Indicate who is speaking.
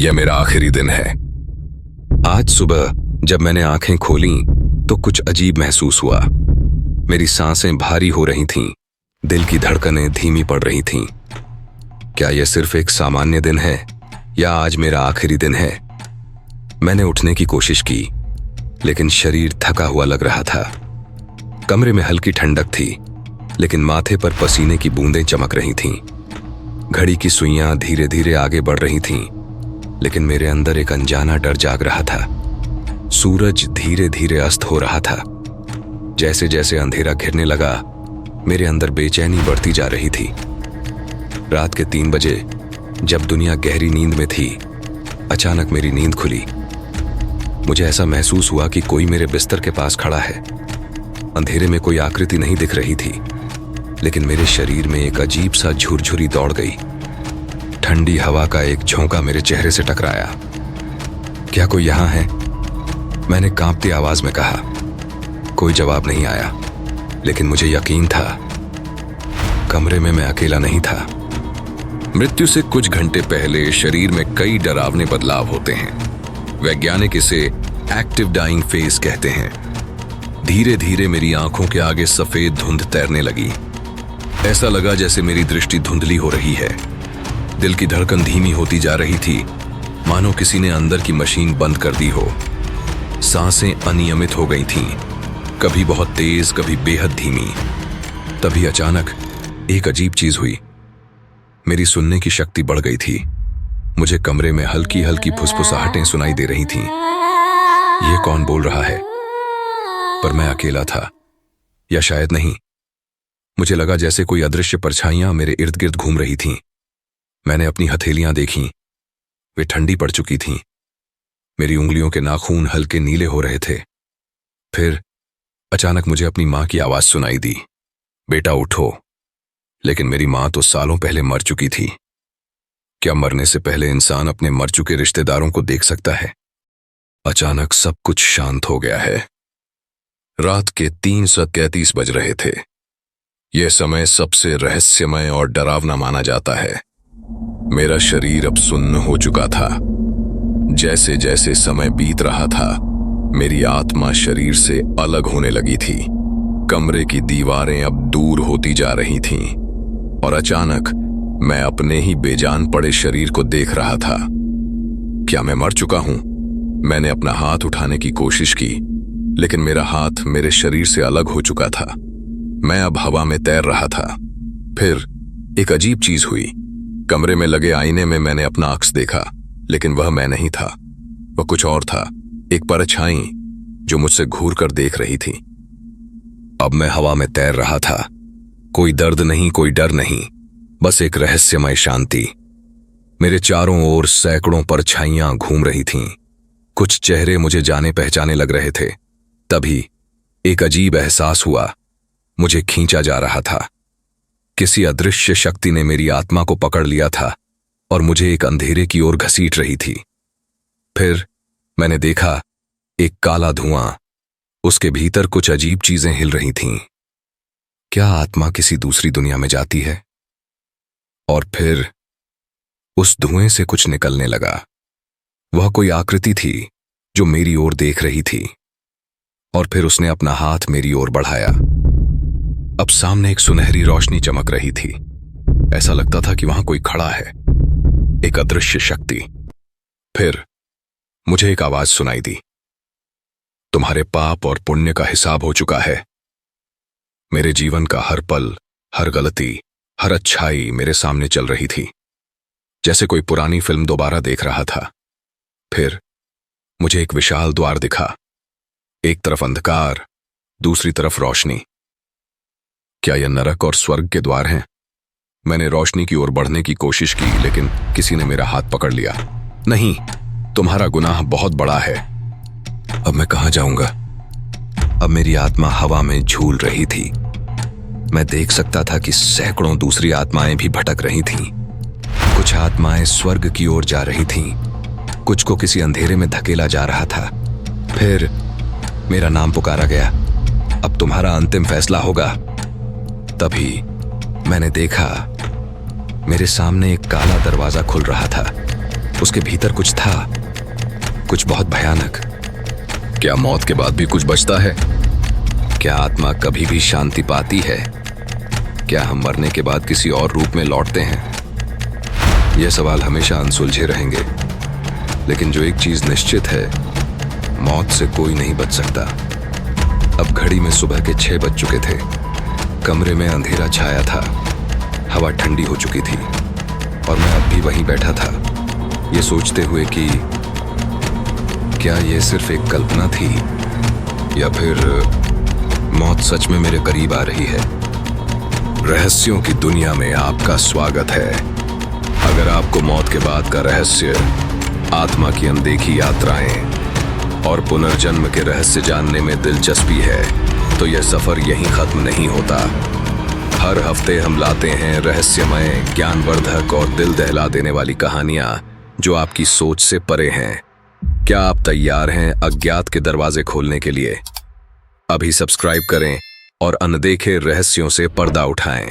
Speaker 1: यह मेरा आखिरी दिन है। आज सुबह जब मैंने आंखें खोलीं तो कुछ अजीब महसूस हुआ। मेरी सांसें भारी हो रही थीं, दिल की धड़कनें धीमी पड़ रही थीं। क्या यह सिर्फ एक सामान्य दिन है या आज मेरा आखिरी दिन है? मैंने उठने की कोशिश की, लेकिन शरीर थका हुआ लग रहा था। कमरे में हल्की ठंडक थी, लेकिन माथे पर पसीने की बूंदें चमक रही थीं। घड़ी की सुइयां धीरे धीरे आगे बढ़ रही थीं, लेकिन मेरे अंदर एक अनजाना डर जाग रहा था। सूरज धीरे धीरे अस्त हो रहा था। जैसे जैसे अंधेरा घिरने लगा, मेरे अंदर बेचैनी बढ़ती जा रही थी। रात के 3 बजे, जब दुनिया गहरी नींद में थी, अचानक मेरी नींद खुली। मुझे ऐसा महसूस हुआ कि कोई मेरे बिस्तर के पास खड़ा है। अंधेरे में कोई आकृति नहीं दिख रही थी, लेकिन मेरे शरीर में एक अजीब सा झुरझुरी दौड़ गई। ठंडी हवा का एक झोंका मेरे चेहरे से टकराया। क्या कोई यहां है? मैंने कांपती आवाज में कहा। कोई जवाब नहीं आया, लेकिन मुझे यकीन था कमरे में मैं अकेला नहीं था। मृत्यु से कुछ घंटे पहले शरीर में कई डरावने बदलाव होते हैं। वैज्ञानिक इसे एक्टिव डाइंग फेज कहते हैं। धीरे धीरे मेरी आंखों के आगे सफेद धुंध तैरने लगी। ऐसा लगा जैसे मेरी दृष्टि धुंधली हो रही है। दिल की धड़कन धीमी होती जा रही थी, मानो किसी ने अंदर की मशीन बंद कर दी हो। सांसें अनियमित हो गई थीं, कभी बहुत तेज, कभी बेहद धीमी। तभी अचानक एक अजीब चीज हुई। मेरी सुनने की शक्ति बढ़ गई थी। मुझे कमरे में हल्की हल्की फुसफुसाहटें सुनाई दे रही थीं। ये कौन बोल रहा है? पर मैं अकेला था, या शायद नहीं। मुझे लगा जैसे कोई अदृश्य परछाइयां मेरे इर्द गिर्द घूम रही थीं। मैंने अपनी हथेलियां देखीं, वे ठंडी पड़ चुकी थीं। मेरी उंगलियों के नाखून हल्के नीले हो रहे थे। फिर अचानक मुझे अपनी मां की आवाज सुनाई दी, बेटा उठो। लेकिन मेरी मां तो सालों पहले मर चुकी थी। क्या मरने से पहले इंसान अपने मर चुके रिश्तेदारों को देख सकता है? अचानक सब कुछ शांत हो गया है। रात के 3:33 बज रहे थे। यह समय सबसे रहस्यमय और डरावना माना जाता है। मेरा शरीर अब सुन्न हो चुका था। जैसे जैसे समय बीत रहा था, मेरी आत्मा शरीर से अलग होने लगी थी। कमरे की दीवारें अब दूर होती जा रही थीं, और अचानक मैं अपने ही बेजान पड़े शरीर को देख रहा था। क्या मैं मर चुका हूं? मैंने अपना हाथ उठाने की कोशिश की, लेकिन मेरा हाथ मेरे शरीर से अलग हो चुका था। मैं अब हवा में तैर रहा था। फिर एक अजीब चीज हुई। कमरे में लगे आईने में मैंने अपना अक्स देखा, लेकिन वह मैं नहीं था। वह कुछ और था, एक परछाई जो मुझसे घूर कर देख रही थी। अब मैं हवा में तैर रहा था। कोई दर्द नहीं, कोई डर नहीं, बस एक रहस्यमय शांति। मेरे चारों ओर सैकड़ों परछाइयां घूम रही थीं। कुछ चेहरे मुझे जाने पहचाने लग रहे थे। तभी एक अजीब एहसास हुआ, मुझे खींचा जा रहा था। किसी अदृश्य शक्ति ने मेरी आत्मा को पकड़ लिया था और मुझे एक अंधेरे की ओर घसीट रही थी। फिर मैंने देखा एक काला धुआं, उसके भीतर कुछ अजीब चीजें हिल रही थीं। क्या आत्मा किसी दूसरी दुनिया में जाती है? और फिर उस धुएं से कुछ निकलने लगा। वह कोई आकृति थी जो मेरी ओर देख रही थी, और फिर उसने अपना हाथ मेरी ओर बढ़ाया। अब सामने एक सुनहरी रोशनी चमक रही थी। ऐसा लगता था कि वहां कोई खड़ा है, एक अदृश्य शक्ति। फिर मुझे एक आवाज सुनाई दी, तुम्हारे पाप और पुण्य का हिसाब हो चुका है। मेरे जीवन का हर पल, हर गलती, हर अच्छाई मेरे सामने चल रही थी, जैसे कोई पुरानी फिल्म दोबारा देख रहा था। फिर मुझे एक विशाल द्वार दिखा। एक तरफ अंधकार, दूसरी तरफ रोशनी। क्या यह नरक और स्वर्ग के द्वार हैं? मैंने रोशनी की ओर बढ़ने की कोशिश की, लेकिन किसी ने मेरा हाथ पकड़ लिया। नहीं, तुम्हारा गुनाह बहुत बड़ा है। अब मैं कहां जाऊंगा? अब मेरी आत्मा हवा में झूल रही थी। मैं देख सकता था कि सैकड़ों दूसरी आत्माएं भी भटक रही थीं। कुछ आत्माएं स्वर्ग की ओर जा रही थीं, कुछ को किसी अंधेरे में धकेला जा रहा था। फिर मेरा नाम पुकारा गया, अब तुम्हारा अंतिम फैसला होगा। तभी मैंने देखा मेरे सामने एक काला दरवाजा खुल रहा था। उसके भीतर कुछ था, कुछ बहुत भयानक। क्या मौत के बाद भी कुछ बचता है? क्या आत्मा कभी भी शांति पाती है? क्या हम मरने के बाद किसी और रूप में लौटते हैं? यह सवाल हमेशा अनसुलझे रहेंगे, लेकिन जो एक चीज निश्चित है, मौत से कोई नहीं बच सकता। अब घड़ी में सुबह के 6 बज चुके थे। कमरे में अंधेरा छाया था, हवा ठंडी हो चुकी थी और मैं अब भी वहीं बैठा था, ये सोचते हुए कि क्या यह सिर्फ एक कल्पना थी या फिर मौत सच में मेरे करीब आ रही है। रहस्यों की दुनिया में आपका स्वागत है। अगर आपको मौत के बाद का रहस्य, आत्मा की अनदेखी यात्राएं और पुनर्जन्म के रहस्य जानने में दिलचस्पी है, तो यह सफर यहीं खत्म नहीं होता। हर हफ्ते हम लाते हैं रहस्यमय, ज्ञानवर्धक और दिल दहला देने वाली कहानियां जो आपकी सोच से परे हैं। क्या आप तैयार हैं अज्ञात के दरवाजे खोलने के लिए? अभी सब्सक्राइब करें और अनदेखे रहस्यों से पर्दा उठाएं।